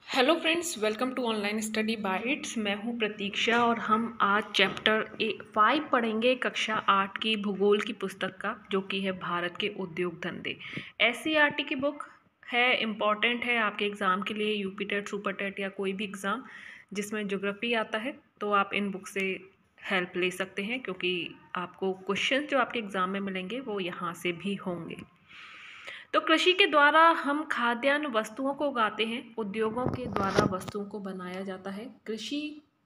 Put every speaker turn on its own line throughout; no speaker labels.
Hello friends, welcome to online study bytes. मैं हूं प्रतीक्षा और हम आज चैप्टर 5 पढ़ेंगे कक्षा 8 की भूगोल की पुस्तक का, जो कि है भारत के उद्योग धंधे। एससीईआरटी की बुक है, इम्पॉर्टेंट है आपके एग्ज़ाम के लिए, यूपी टेट, सुपर टेट या कोई भी एग्ज़ाम जिसमें ज्योग्राफी आता है, तो आप इन बुक से हेल्प ले सकते हैं, क्योंकि आपको क्वेश्चन जो आपके एग्ज़ाम में मिलेंगे वो यहाँ से भी होंगे। तो कृषि के द्वारा हम खाद्यान्न वस्तुओं को उगाते हैं, उद्योगों के द्वारा वस्तुओं को बनाया जाता है। कृषि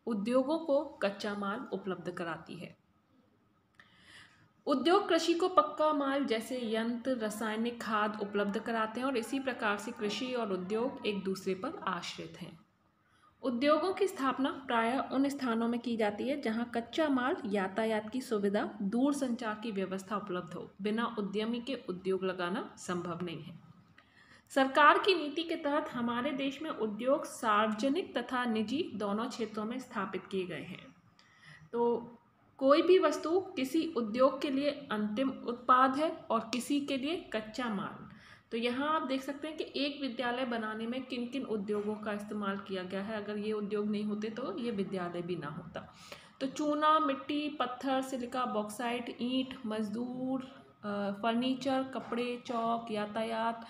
उद्योगों को कच्चा माल उपलब्ध कराती है। उद्योग कृषि को पक्का माल जैसे यंत्र, रासायनिक खाद उपलब्ध कराते हैं और इसी प्रकार से कृषि और उद्योग एक दूसरे पर आश्रित हैं। उद्योगों की स्थापना प्रायः उन स्थानों में की जाती है जहां कच्चा माल, यातायात की सुविधा, दूर संचार की व्यवस्था उपलब्ध हो। बिना उद्यमी के उद्योग लगाना संभव नहीं है। सरकार की नीति के तहत हमारे देश में उद्योग सार्वजनिक तथा निजी दोनों क्षेत्रों में स्थापित किए गए हैं। तो कोई भी वस्तु किसी उद्योग के लिए अंतिम उत्पाद है और किसी के लिए कच्चा माल। तो यहाँ आप देख सकते हैं कि एक विद्यालय बनाने में किन किन उद्योगों का इस्तेमाल किया गया है। अगर ये उद्योग नहीं होते तो ये विद्यालय भी ना होता। तो चूना, मिट्टी, पत्थर, सिलिका, बॉक्साइट, ईंट, मजदूर, फर्नीचर, कपड़े, चौक, यातायात,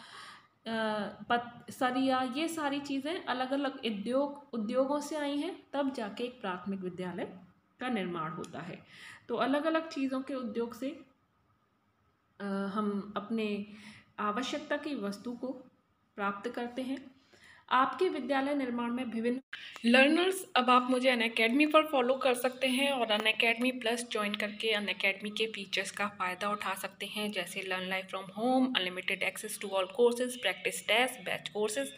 सरिया, ये सारी चीज़ें अलग अलग उद्योगों से आई हैं, तब जाके एक प्राथमिक विद्यालय का निर्माण होता है। तो अलग अलग चीज़ों के उद्योग से हम अपने आवश्यकता की वस्तु को प्राप्त करते हैं। आपके विद्यालय निर्माण में विभिन्न लर्नर्स, अब आप मुझे अनअकैडमी पर फॉलो कर सकते हैं और अनअकैडमी प्लस ज्वाइन करके अनअकैडमी के फीचर्स का फ़ायदा उठा सकते हैं, जैसे learn life from home, unlimited access to all courses, practice test, batch courses,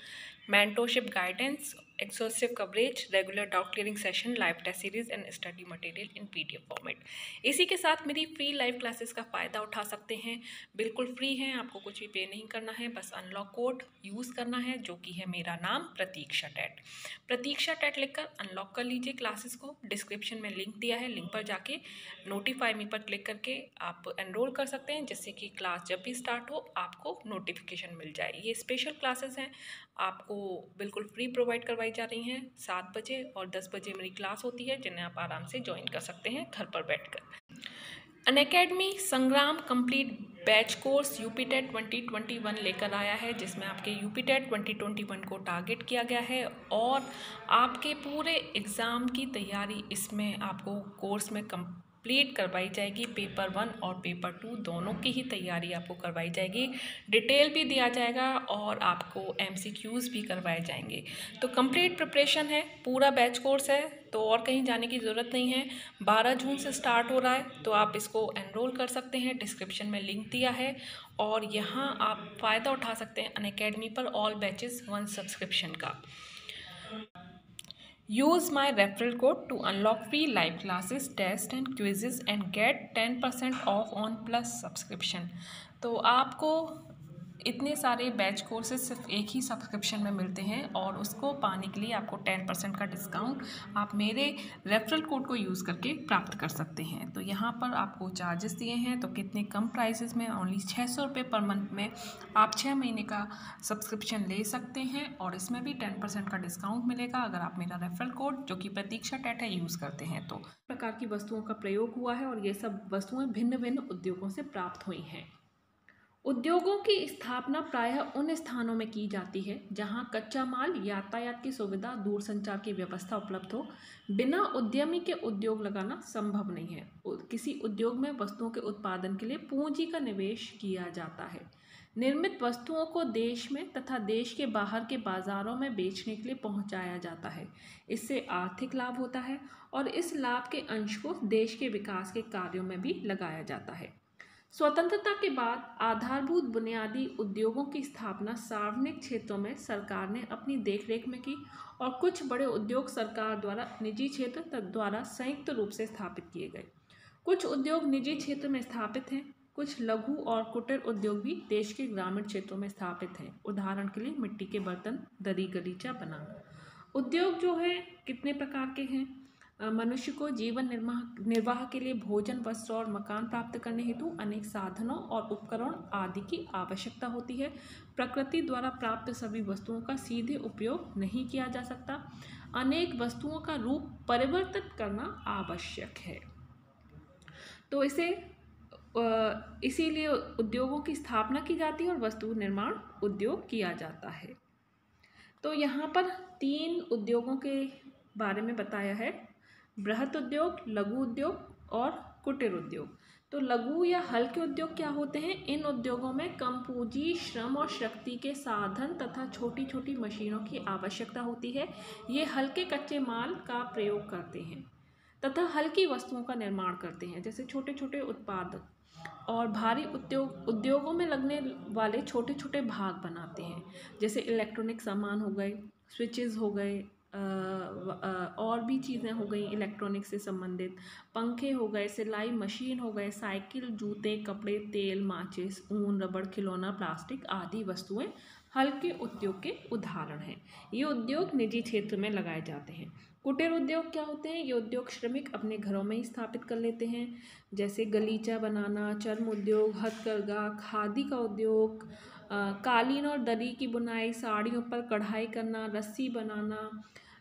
mentorship guidance, exclusive coverage, regular doubt clearing session, live test series and study material in PDF format. इसी के साथ मेरी फ्री लाइव क्लासेस का फ़ायदा उठा सकते हैं, बिल्कुल फ्री हैं, आपको कुछ भी पे नहीं करना है, बस अनलॉक कोड यूज़ करना है, जो कि है मेरा नाम प्रतीक्षा टेट। प्रतीक्षा टेट लिखकर अनलॉक कर लीजिए क्लासेस को। डिस्क्रिप्शन में लिंक दिया है, लिंक पर जाके नोटिफाई मी पर क्लिक करके आप एनरोल कर सकते हैं, जिससे कि क्लास जब भी स्टार्ट हो आपको नोटिफिकेशन मिल जाए। ये स्पेशल क्लासेस हैं, आपको बिल्कुल फ्री प्रोवाइड करवाई जा रही हैं। 7 बजे और 10 बजे मेरी क्लास होती है, जिन्हें आप आराम से ज्वाइन कर सकते हैं घर पर बैठकर। Unacademy Sangram complete batch course UP TET 2021 लेकर आया है, जिसमें आपके यूपी टेट 2021 को टारगेट किया गया है और आपके पूरे एग्ज़ाम की तैयारी इसमें आपको कोर्स में कंप्लीट करवाई जाएगी। पेपर 1 और पेपर 2 दोनों की ही तैयारी आपको करवाई जाएगी, डिटेल भी दिया जाएगा और आपको एमसीक्यूज़ भी करवाए जाएंगे। तो कंप्लीट प्रिपरेशन है, पूरा बैच कोर्स है, तो और कहीं जाने की ज़रूरत नहीं है। 12 जून से स्टार्ट हो रहा है, तो आप इसको एनरोल कर सकते हैं। डिस्क्रिप्शन में लिंक दिया है और यहाँ आप फ़ायदा उठा सकते हैं अनअकैडमी पर ऑल बैचेस 1 सब्सक्रिप्शन का। Use my referral code to unlock free live classes, tests and quizzes and get 10% off on plus subscription। तो आपको इतने सारे बैच कोर्सेज सिर्फ एक ही सब्सक्रिप्शन में मिलते हैं और उसको पाने के लिए आपको 10% का डिस्काउंट आप मेरे रेफरल कोड को यूज़ करके प्राप्त कर सकते हैं। तो यहाँ पर आपको चार्जेस दिए हैं, तो कितने कम प्राइसेस में ओनली 600 रुपये पर मंथ में आप 6 महीने का सब्सक्रिप्शन ले सकते हैं और इसमें भी 10% का डिस्काउंट मिलेगा अगर आप मेरा रेफरल कोड, जो कि प्रतीक्षा टेट है, यूज़ करते हैं। तो प्रकार की वस्तुओं का प्रयोग हुआ है और ये सब वस्तुएं भिन्न भिन्न उद्योगों से प्राप्त हुई हैं। उद्योगों की स्थापना प्रायः उन स्थानों में की जाती है जहां कच्चा माल, यातायात की सुविधा, दूरसंचार की व्यवस्था उपलब्ध हो। बिना उद्यमी के उद्योग लगाना संभव नहीं है। किसी उद्योग में वस्तुओं के उत्पादन के लिए पूंजी का निवेश किया जाता है। निर्मित वस्तुओं को देश में तथा देश के बाहर के बाजारों में बेचने के लिए पहुंचाया जाता है। इससे आर्थिक लाभ होता है और इस लाभ के अंश को देश के विकास के कार्यों में भी लगाया जाता है। स्वतंत्रता के बाद आधारभूत बुनियादी उद्योगों की स्थापना सार्वजनिक क्षेत्रों में सरकार ने अपनी देखरेख में की और कुछ बड़े उद्योग सरकार द्वारा, निजी क्षेत्र द्वारा संयुक्त रूप से स्थापित किए गए। कुछ उद्योग निजी क्षेत्र में स्थापित हैं, कुछ लघु और कुटीर उद्योग भी देश के ग्रामीण क्षेत्रों में स्थापित हैं। उदाहरण के लिए मिट्टी के बर्तन, दरी, गलीचा बनाना। उद्योग जो है कितने प्रकार के हैं? मनुष्य को जीवन निर्वाह के लिए भोजन, वस्त्र और मकान प्राप्त करने हेतु अनेक साधनों और उपकरण आदि की आवश्यकता होती है। प्रकृति द्वारा प्राप्त सभी वस्तुओं का सीधे उपयोग नहीं किया जा सकता। अनेक वस्तुओं का रूप परिवर्तित करना आवश्यक है। तो इसीलिए उद्योगों की स्थापना की जाती है और वस्तु निर्माण उद्योग किया जाता है। तो यहाँ पर 3 उद्योगों के बारे में बताया है: बृहत उद्योग, लघु उद्योग और कुटीर उद्योग। तो लघु या हल्के उद्योग क्या होते हैं? इन उद्योगों में कम पूंजी, श्रम और शक्ति के साधन तथा छोटी छोटी मशीनों की आवश्यकता होती है। ये हल्के कच्चे माल का प्रयोग करते हैं तथा हल्की वस्तुओं का निर्माण करते हैं, जैसे छोटे छोटे उत्पाद, और भारी उद्योगों में लगने वाले छोटे छोटे भाग बनाते हैं, जैसे इलेक्ट्रॉनिक सामान हो गए, स्विचेस हो गए, और भी चीज़ें हो गई इलेक्ट्रॉनिक से संबंधित, पंखे हो गए, सिलाई मशीन हो गए, साइकिल, जूते, कपड़े, तेल, माचिस, ऊन, रबड़, खिलौना, प्लास्टिक आदि वस्तुएं हल्के उद्योग के उदाहरण हैं। ये उद्योग निजी क्षेत्र में लगाए जाते हैं। कुटीर उद्योग क्या होते हैं? ये उद्योग श्रमिक अपने घरों में ही स्थापित कर लेते हैं, जैसे गलीचा बनाना, चर्म उद्योग, हथकरघा, खादी का उद्योग, कालीन और दरी की बुनाई, साड़ियों पर कढ़ाई करना, रस्सी बनाना,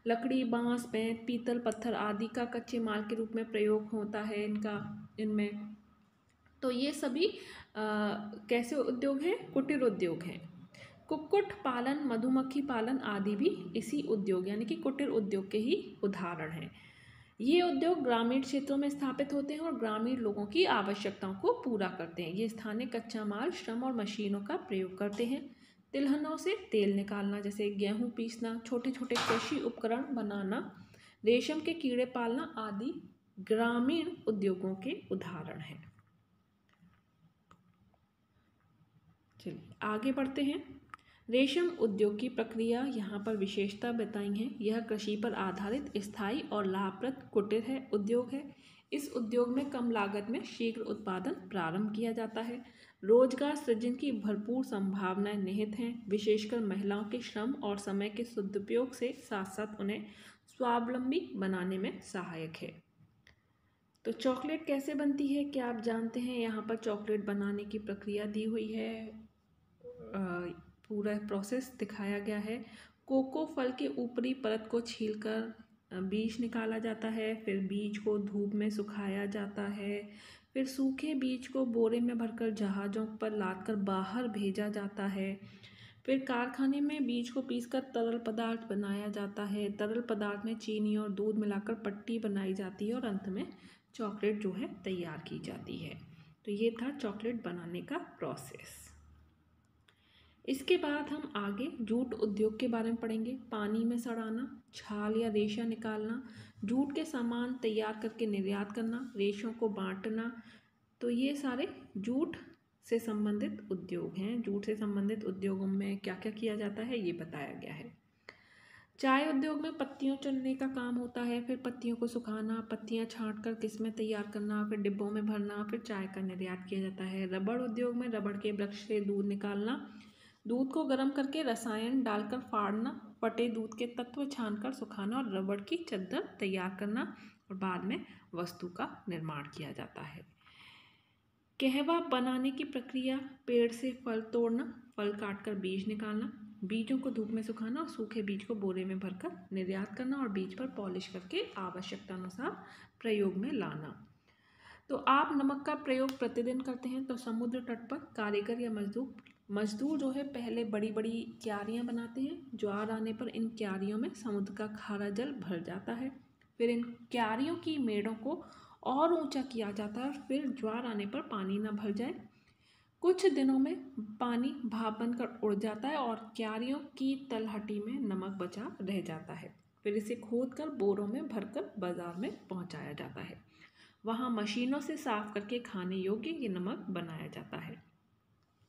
लकड़ी, बांस, बेंत, पीतल, पत्थर आदि का कच्चे माल के रूप में प्रयोग होता है इनमें। तो ये सभी कैसे उद्योग हैं? कुटीर उद्योग हैं। कुक्कुट पालन, मधुमक्खी पालन आदि भी इसी उद्योग यानी कि कुटीर उद्योग के ही उदाहरण हैं। ये उद्योग ग्रामीण क्षेत्रों में स्थापित होते हैं और ग्रामीण लोगों की आवश्यकताओं को पूरा करते हैं। ये स्थानीय कच्चा माल, श्रम और मशीनों का प्रयोग करते हैं। तिलहनों से तेल निकालना, जैसे गेहूं पीसना, छोटे छोटे कृषि उपकरण बनाना, रेशम के कीड़े पालना आदि ग्रामीण उद्योगों के उदाहरण हैं। चलिए आगे बढ़ते हैं। रेशम उद्योग की प्रक्रिया यहाँ पर विशेषता बताई है। यह कृषि पर आधारित स्थायी और लाभप्रद कुटीर उद्योग है। इस उद्योग में कम लागत में शीघ्र उत्पादन प्रारंभ किया जाता है। रोजगार सृजन की भरपूर संभावनाएं निहित हैं, विशेषकर महिलाओं के श्रम और समय के सदुपयोग से साथ साथ उन्हें स्वावलंबी बनाने में सहायक है। तो चॉकलेट कैसे बनती है, क्या आप जानते हैं? यहाँ पर चॉकलेट बनाने की प्रक्रिया दी हुई है, पूरा प्रोसेस दिखाया गया है। कोको फल के ऊपरी परत को छीलकर बीज निकाला जाता है, फिर बीज को धूप में सुखाया जाता है, फिर सूखे बीज को बोरे में भरकर जहाज़ों पर लादकर बाहर भेजा जाता है, फिर कारखाने में बीज को पीसकर तरल पदार्थ बनाया जाता है। तरल पदार्थ में चीनी और दूध मिलाकर पट्टी बनाई जाती है और अंत में चॉकलेट जो है तैयार की जाती है। तो ये था चॉकलेट बनाने का प्रोसेस। इसके बाद हम आगे जूट उद्योग के बारे में पढ़ेंगे। पानी में सड़ाना, छाल या रेशा निकालना, जूट के सामान तैयार करके निर्यात करना, रेशों को बांटना, तो ये सारे जूट से संबंधित उद्योग हैं। जूट से संबंधित उद्योगों में क्या क्या किया जाता है ये बताया गया है। चाय उद्योग में पत्तियों चुनने का काम होता है, फिर पत्तियों को सुखाना, पत्तियां छांटकर किस्में तैयार करना, फिर डिब्बों में भरना, फिर चाय का निर्यात किया जाता है। रबड़ उद्योग में रबड़ के वृक्ष से दूध निकालना, दूध को गर्म करके रसायन डालकर फाड़ना, फटे दूध के तत्व छानकर सुखाना और रबड़ की चद्दर तैयार करना और बाद में वस्तु का निर्माण किया जाता है। कहवा बनाने की प्रक्रिया: पेड़ से फल तोड़ना, फल काटकर बीज निकालना, बीजों को धूप में सुखाना और सूखे बीज को बोरे में भरकर निर्यात करना और बीज पर पॉलिश करके आवश्यकता अनुसार प्रयोग में लाना। तो आप नमक का प्रयोग प्रतिदिन करते हैं, तो समुद्र तट पर कारीगर या मजदूर जो है पहले बड़ी बड़ी क्यारियाँ बनाते हैं। ज्वार आने पर इन क्यारियों में समुद्र का खारा जल भर जाता है, फिर इन क्यारियों की मेड़ों को और ऊंचा किया जाता है, फिर ज्वार आने पर पानी न भर जाए। कुछ दिनों में पानी भाप बनकर उड़ जाता है और क्यारियों की तलहटी में नमक बचा रह जाता है। फिर इसे खोदकर बोरों में भरकर बाजार में पहुंचाया जाता है। वहाँ मशीनों से साफ करके खाने योग्य ये नमक बनाया जाता है।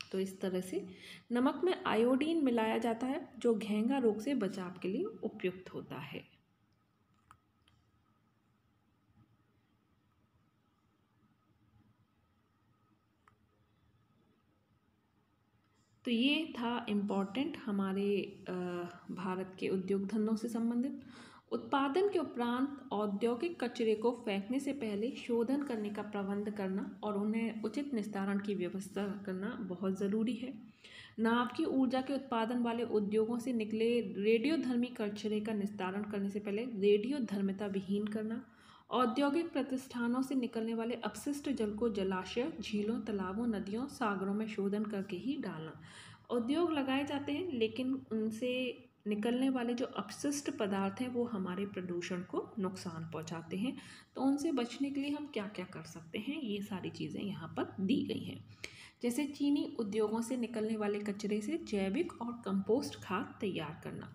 तो इस तरह से नमक में आयोडीन मिलाया जाता है जो घेंघा रोग से बचाव के लिए उपयुक्त होता है। तो ये था इम्पॉर्टेंट हमारे भारत के उद्योग धंधों से संबंधित। उत्पादन के उपरांत औद्योगिक कचरे को फेंकने से पहले शोधन करने का प्रबंध करना और उन्हें उचित निस्तारण की व्यवस्था करना बहुत ज़रूरी है। नाभ की ऊर्जा के उत्पादन वाले उद्योगों से निकले रेडियोधर्मी कचरे का निस्तारण करने से पहले रेडियोधर्मिता विहीन करना, औद्योगिक प्रतिष्ठानों से निकलने वाले अपशिष्ट जल को जलाशय, झीलों, तालाबों, नदियों, सागरों में शोधन करके ही डालना। उद्योग लगाए जाते हैं लेकिन उनसे निकलने वाले जो अपशिष्ट पदार्थ हैं वो हमारे प्रदूषण को नुकसान पहुंचाते हैं। तो उनसे बचने के लिए हम क्या क्या कर सकते हैं, ये सारी चीज़ें यहाँ पर दी गई हैं। जैसे चीनी उद्योगों से निकलने वाले कचरे से जैविक और कंपोस्ट खाद तैयार करना,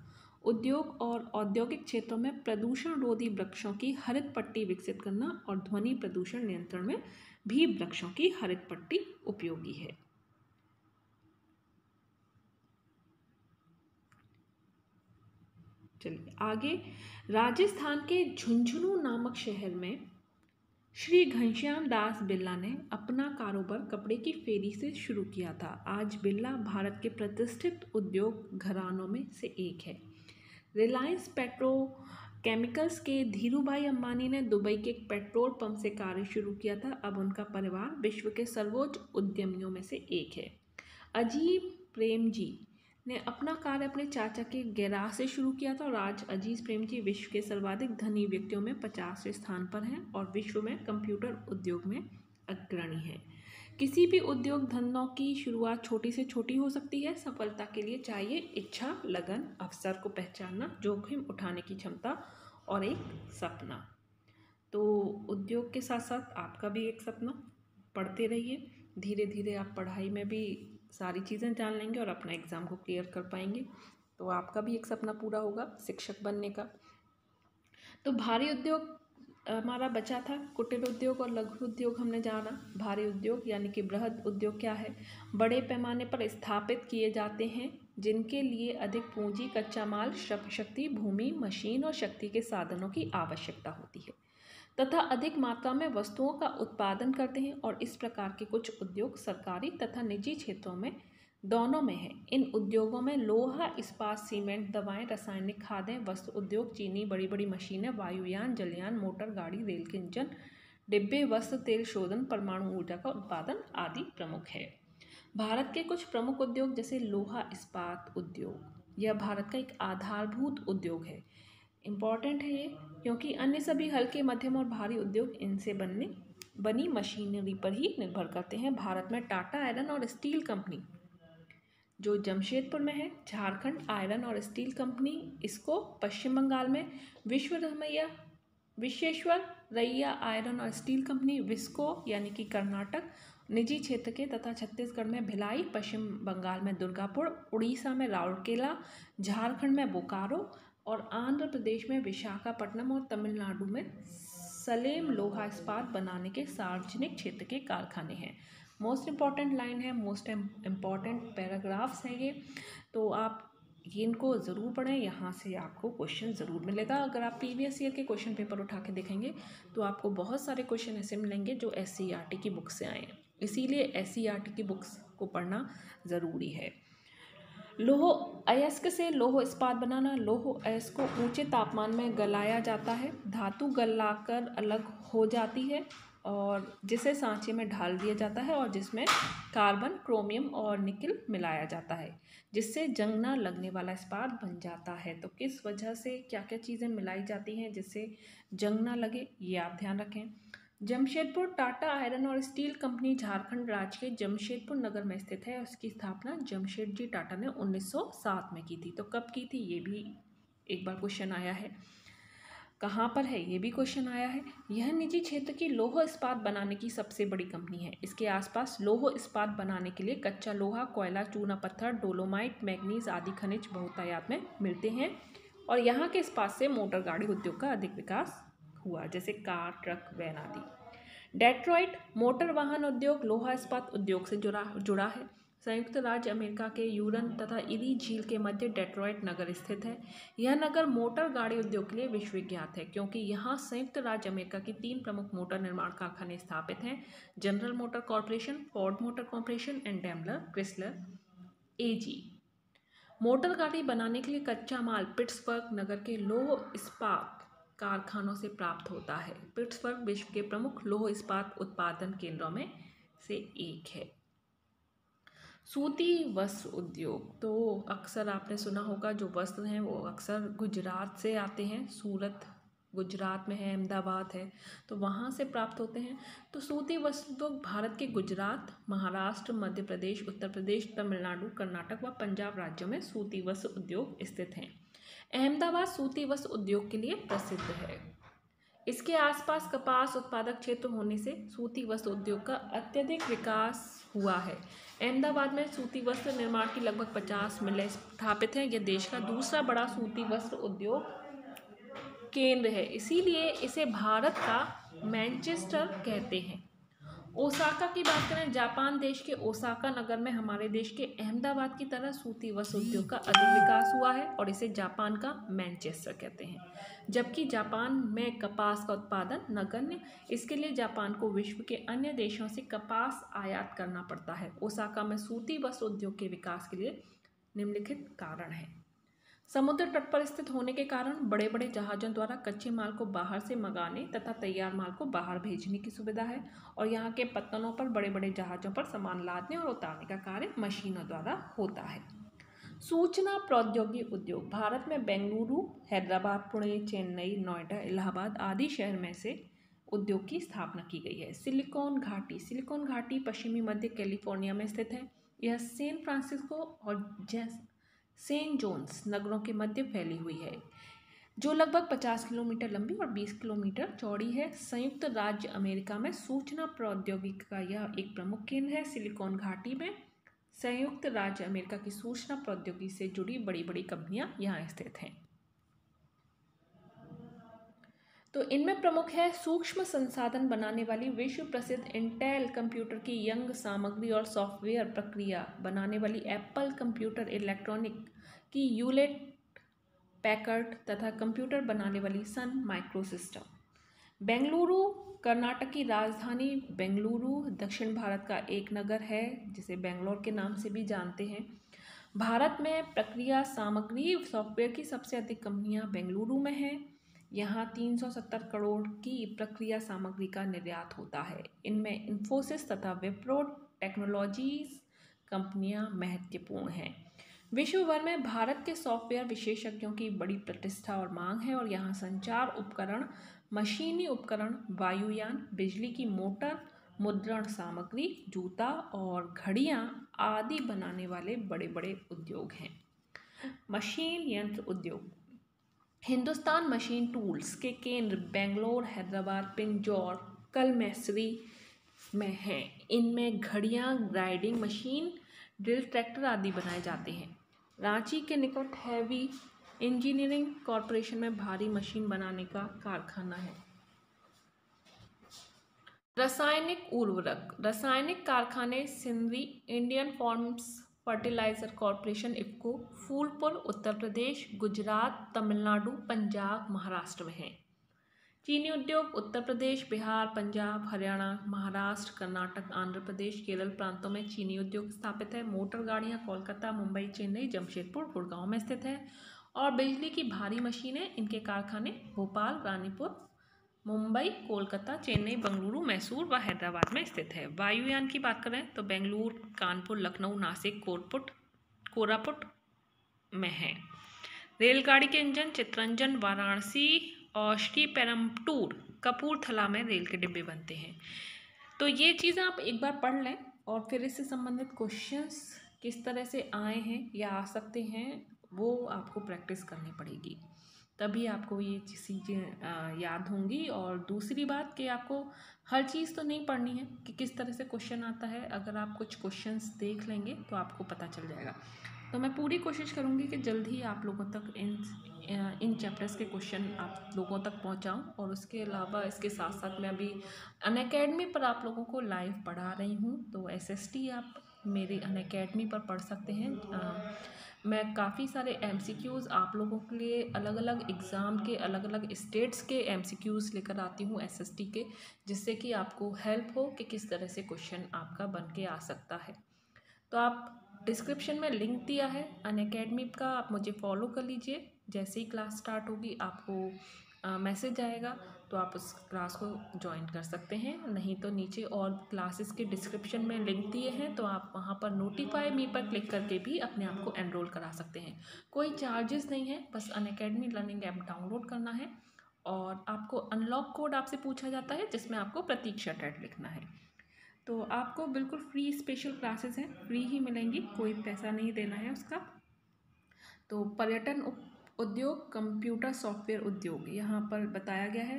उद्योग और औद्योगिक क्षेत्रों में प्रदूषण रोधी वृक्षों की हरित पट्टी विकसित करना और ध्वनि प्रदूषण नियंत्रण में भी वृक्षों की हरित पट्टी उपयोगी है। चलिए आगे, राजस्थान के झुंझुनू नामक शहर में श्री घनश्याम दास बिरला ने अपना कारोबार कपड़े की फेरी से शुरू किया था। आज बिरला भारत के प्रतिष्ठित उद्योग घरानों में से एक है। रिलायंस पेट्रोकेमिकल्स के धीरूभाई अंबानी ने दुबई के एक पेट्रोल पंप से कार्य शुरू किया था। अब उनका परिवार विश्व के सर्वोच्च उद्यमियों में से एक है। अजीम प्रेम जी ने अपना कार्य अपने चाचा के गैराज से शुरू किया था और आज अजीज प्रेम जी विश्व के सर्वाधिक धनी व्यक्तियों में 50वें स्थान पर हैं और विश्व में कंप्यूटर उद्योग में अग्रणी हैं। किसी भी उद्योग धंधों की शुरुआत छोटी से छोटी हो सकती है। सफलता के लिए चाहिए इच्छा, लगन, अवसर को पहचानना, जोखिम उठाने की क्षमता और एक सपना। तो उद्योग के साथ साथ आपका भी एक सपना, पढ़ते रहिए। धीरे धीरे आप पढ़ाई में भी सारी चीज़ें जान लेंगे और अपना एग्ज़ाम को क्लियर कर पाएंगे। तो आपका भी एक सपना पूरा होगा शिक्षक बनने का। तो भारी उद्योग हमारा बचा था। कुटीर उद्योग और लघु उद्योग हमने जाना। भारी उद्योग यानी कि बृहद उद्योग क्या है? बड़े पैमाने पर स्थापित किए जाते हैं जिनके लिए अधिक पूंजी, कच्चा माल, श्रम शक्ति, भूमि, मशीन और शक्ति के साधनों की आवश्यकता होती है तथा अधिक मात्रा में वस्तुओं का उत्पादन करते हैं। और इस प्रकार के कुछ उद्योग सरकारी तथा निजी क्षेत्रों में दोनों में है। इन उद्योगों में लोहा, इस्पात, सीमेंट, दवाएं, रासायनिक खादें, वस्त्र उद्योग, चीनी, बड़ी बड़ी मशीनें, वायुयान, जलयान, मोटर गाड़ी, रेल के इंजन, डिब्बे, वस्त्र, तेल शोधन, परमाणु ऊर्जा का उत्पादन आदि प्रमुख है। भारत के कुछ प्रमुख उद्योग जैसे लोहा इस्पात उद्योग, यह भारत का एक आधारभूत उद्योग है। इम्पॉर्टेंट है ये क्योंकि अन्य सभी हल्के, मध्यम और भारी उद्योग इनसे बनी मशीनरी पर ही निर्भर करते हैं। भारत में टाटा आयरन और स्टील कंपनी जो जमशेदपुर में है, झारखंड आयरन और स्टील कंपनी, इसको पश्चिम बंगाल में विश्वेश्वरैया आयरन और स्टील कंपनी, विस्को यानी कि कर्नाटक निजी क्षेत्र के तथा छत्तीसगढ़ में भिलाई, पश्चिम बंगाल में दुर्गापुर, उड़ीसा में राउरकेला, झारखंड में बोकारो और आंध्र प्रदेश में विशाखापट्टनम और तमिलनाडु में सलेम लोहा इस्पात बनाने के सार्वजनिक क्षेत्र के कारखाने हैं। मोस्ट इम्पॉर्टेंट लाइन है, मोस्ट इम्पॉर्टेंट पैराग्राफ्स हैं ये, तो आप इनको ज़रूर पढ़ें। यहाँ से आपको क्वेश्चन ज़रूर मिलेगा। अगर आप प्रीवियस ईयर के क्वेश्चन पेपर उठा के देखेंगे तो आपको बहुत सारे क्वेश्चन ऐसे मिलेंगे जो SCERT की बुक से आए हैं। इसीलिए SCERT की बुक्स को पढ़ना ज़रूरी है। लौह अयस्क से लौह इस्पात बनाना। लौह अयस्क को ऊंचे तापमान में गलाया जाता है, धातु गलाकर अलग हो जाती है और जिसे सांचे में ढाल दिया जाता है और जिसमें कार्बन, क्रोमियम और निकल मिलाया जाता है जिससे जंग न लगने वाला इस्पात बन जाता है। तो किस वजह से क्या क्या चीज़ें मिलाई जाती हैं जिससे जंग ना लगे, ये आप ध्यान रखें। जमशेदपुर टाटा आयरन और स्टील कंपनी झारखंड राज्य के जमशेदपुर नगर में स्थित है। उसकी स्थापना जमशेदजी टाटा ने 1907 में की थी। तो कब की थी ये भी एक बार क्वेश्चन आया है। कहाँ पर है ये भी क्वेश्चन आया है। यह निजी क्षेत्र की लौह इस्पात बनाने की सबसे बड़ी कंपनी है। इसके आसपास लौह इस्पात बनाने के लिए कच्चा लोहा, कोयला, चूना पत्थर, डोलोमाइट, मैग्नीज आदि खनिज बहुतायत में मिलते हैं और यहाँ के इस्पात से मोटर गाड़ी उद्योग का अधिक विकास हुआ, जैसे कार, ट्रक, वैन आदि। डेट्रॉइट मोटर वाहन उद्योग लोहा इस्पात उद्योग से जुड़ा है। संयुक्त राज्य अमेरिका के यूरन तथा इरी झील के मध्य डेट्रॉइट नगर स्थित है। यह नगर मोटर गाड़ी उद्योग के लिए विश्वविख्यात है क्योंकि यहाँ संयुक्त राज्य अमेरिका की 3 प्रमुख मोटर निर्माण कारखाने स्थापित हैं: general motor corporation, Ford motor corporation and Daimler Chrysler AG। Motor गाड़ी बनाने के लिए कच्चा माल पिट्सबर्ग नगर के लौह इस्पात कारखानों से प्राप्त होता है। पिट्सबर्ग विश्व के प्रमुख लौह इस्पात उत्पादन केंद्रों में से एक है। सूती वस्त्र उद्योग, तो अक्सर आपने सुना होगा जो वस्त्र हैं वो अक्सर गुजरात से आते हैं। सूरत गुजरात में है, अहमदाबाद है, तो वहाँ से प्राप्त होते हैं। तो सूती वस्त्र उद्योग भारत के गुजरात, महाराष्ट्र, मध्य प्रदेश, उत्तर प्रदेश, तमिलनाडु, कर्नाटक व पंजाब राज्यों में सूती वस्त्र उद्योग स्थित हैं। अहमदाबाद सूती वस्त्र उद्योग के लिए प्रसिद्ध है। इसके आसपास कपास उत्पादक क्षेत्र होने से सूती वस्त्र उद्योग का अत्यधिक विकास हुआ है। अहमदाबाद में सूती वस्त्र निर्माण की लगभग 50 मिलें स्थापित हैं। यह देश का दूसरा बड़ा सूती वस्त्र उद्योग केंद्र है, इसीलिए इसे भारत का मैनचेस्टर कहते हैं। ओसाका की बात करें, जापान देश के ओसाका नगर में हमारे देश के अहमदाबाद की तरह सूती वस्त्र उद्योग का अधिक विकास हुआ है और इसे जापान का मैनचेस्टर कहते हैं। जबकि जापान में कपास का उत्पादन नगण्य, इसके लिए जापान को विश्व के अन्य देशों से कपास आयात करना पड़ता है। ओसाका में सूती वस्त्र उद्योग के विकास के लिए निम्नलिखित कारण हैं। समुद्र तट पर स्थित होने के कारण बड़े बड़े जहाज़ों द्वारा कच्चे माल को बाहर से मंगाने तथा तैयार माल को बाहर भेजने की सुविधा है और यहाँ के पत्तनों पर बड़े बड़े जहाज़ों पर सामान लादने और उतारने का कार्य मशीनों द्वारा होता है। सूचना प्रौद्योगिकी उद्योग, भारत में बेंगलुरु, हैदराबाद, पुणे, चेन्नई, नोएडा, इलाहाबाद आदि शहर में से उद्योग की स्थापना की गई है। सिलिकॉन घाटी पश्चिमी मध्य कैलिफोर्निया में स्थित है। यह सैन फ्रांसिस्को और सेंट जोन्स नगरों के मध्य फैली हुई है, जो लगभग 50 किलोमीटर लंबी और 20 किलोमीटर चौड़ी है। संयुक्त राज्य अमेरिका में सूचना प्रौद्योगिकी का यह एक प्रमुख केंद्र है। सिलिकॉन घाटी में संयुक्त राज्य अमेरिका की सूचना प्रौद्योगिकी से जुड़ी बड़ी बड़ी कंपनियां यहाँ स्थित हैं। तो इनमें प्रमुख है सूक्ष्म संसाधन बनाने वाली विश्व प्रसिद्ध इंटेल कंप्यूटर की यंग सामग्री और सॉफ्टवेयर प्रक्रिया बनाने वाली एप्पल कंप्यूटर इलेक्ट्रॉनिक की ह्यूलेट पैकर्ड तथा कंप्यूटर बनाने वाली सन माइक्रोसिस्टम। बेंगलुरु कर्नाटक की राजधानी बेंगलुरु दक्षिण भारत का एक नगर है जिसे बेंगलोर के नाम से भी जानते हैं। भारत में प्रक्रिया सामग्री सॉफ्टवेयर की सबसे अधिक कंपनियां बेंगलुरु में हैं। यहाँ 370 करोड़ की प्रक्रिया सामग्री का निर्यात होता है। इनमें इन्फोसिस तथा विप्रो टेक्नोलॉजीज कंपनियां महत्वपूर्ण हैं। विश्व भर में भारत के सॉफ्टवेयर विशेषज्ञों की बड़ी प्रतिष्ठा और मांग है और यहाँ संचार उपकरण, मशीनी उपकरण, वायुयान, बिजली की मोटर, मुद्रण सामग्री, जूता और घड़ियाँ आदि बनाने वाले बड़े बड़े उद्योग हैं। मशीन यंत्र उद्योग, हिंदुस्तान मशीन टूल्स के केंद्र बेंगलोर, हैदराबाद, पिंजौर, कलमेसरी में हैं। इनमें घड़ियाँ, ग्राइंडिंग मशीन, ड्रिल, ट्रैक्टर आदि बनाए जाते हैं। रांची के निकट हैवी इंजीनियरिंग कॉरपोरेशन में भारी मशीन बनाने का कारखाना है। रासायनिक उर्वरक, रासायनिक कारखाने Sindri, Indian farms fertiliser corporation IFFCO, Phulpur Uttar Pradesh, Gujarat, Tamil Nadu, Punjab, Maharashtra में हैं। चीनी उद्योग उत्तर प्रदेश, बिहार, पंजाब, हरियाणा, महाराष्ट्र, कर्नाटक, आंध्र प्रदेश, केरल प्रांतों में चीनी उद्योग स्थापित है। मोटर गाड़ियाँ कोलकाता, मुंबई, चेन्नई, जमशेदपुर, गुड़गांव में स्थित है और बिजली की भारी मशीनें इनके कारखाने भोपाल, रानीपुर, मुंबई, कोलकाता, चेन्नई, बेंगलुरु, मैसूर व हैदराबाद में स्थित है। वायुयान की बात करें तो बेंगलुरु, कानपुर, लखनऊ, नासिक, कोरापुट में है। रेलगाड़ी के इंजन चितरंजन, वाराणसी और श्रीपेरम्बटूर, कपूरथला में रेल के डिब्बे बनते हैं। तो ये चीज़ें आप एक बार पढ़ लें और फिर इससे संबंधित क्वेश्चंस किस तरह से आए हैं या आ सकते हैं वो आपको प्रैक्टिस करनी पड़ेगी, तभी आपको ये चीज़ें याद होंगी। और दूसरी बात कि आपको हर चीज़ तो नहीं पढ़नी है कि किस तरह से क्वेश्चन आता है। अगर आप कुछ क्वेश्चंस देख लेंगे तो आपको पता चल जाएगा। तो मैं पूरी कोशिश करूँगी कि जल्द ही आप लोगों तक इन चैप्टर्स के क्वेश्चन आप लोगों तक पहुँचाऊँ। और उसके अलावा इसके साथ साथ मैं अभी अनअकैडमी पर आप लोगों को लाइव पढ़ा रही हूँ, तो SST आप मेरी अनअकैडमी पर पढ़ सकते हैं। मैं काफ़ी सारे MCQs आप लोगों के लिए अलग अलग एग्ज़ाम के अलग अलग स्टेट्स के MCQs लेकर आती हूँ SST के, जिससे कि आपको हेल्प हो कि किस तरह से क्वेश्चन आपका बन के आ सकता है। तो आप डिस्क्रिप्शन में लिंक दिया है अनअकैडमी का, आप मुझे फॉलो कर लीजिए। जैसे ही क्लास स्टार्ट होगी आपको मैसेज आएगा, तो आप उस क्लास को ज्वाइन कर सकते हैं। नहीं तो नीचे और क्लासेस के डिस्क्रिप्शन में लिंक दिए हैं, तो आप वहाँ पर नोटिफाई मी पर क्लिक करके भी अपने आप को एनरोल करा सकते हैं। कोई चार्जेस नहीं है, बस अनअकैडमी लर्निंग ऐप डाउनलोड करना है और आपको अनलॉक कोड आपसे पूछा जाता है, जिसमें आपको प्रतीक्षा टैग लिखना है। तो आपको बिल्कुल फ्री स्पेशल क्लासेस हैं, फ्री ही मिलेंगी, कोई पैसा नहीं देना है उसका। तो पर्यटन उद्योग, कंप्यूटर सॉफ्टवेयर उद्योग यहाँ पर बताया गया है।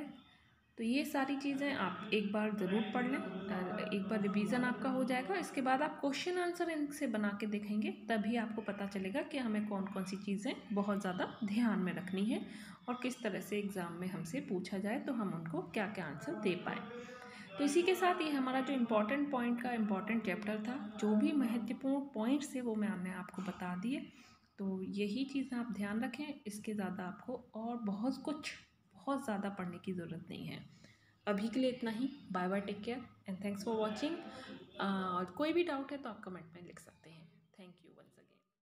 तो ये सारी चीज़ें आप एक बार ज़रूर पढ़ लें, एक बार रिवीजन आपका हो जाएगा। इसके बाद आप क्वेश्चन आंसर इनसे बना के देखेंगे, तभी आपको पता चलेगा कि हमें कौन कौन सी चीज़ें बहुत ज़्यादा ध्यान में रखनी है और किस तरह से एग्ज़ाम में हमसे पूछा जाए तो हम उनको क्या क्या आंसर दे पाएँ। तो इसी के साथ ये हमारा जो इम्पोर्टेंट पॉइंट का इम्पोर्टेंट चैप्टर था, जो भी महत्वपूर्ण पॉइंट्स थे वो मैंने आपको बता दिए। तो यही चीज़ आप ध्यान रखें, इसके ज़्यादा आपको और बहुत ज़्यादा पढ़ने की ज़रूरत नहीं है। अभी के लिए इतना ही। Bye bye, take care and thanks for watching. और कोई भी डाउट है तो आप कमेंट में लिख सकते हैं।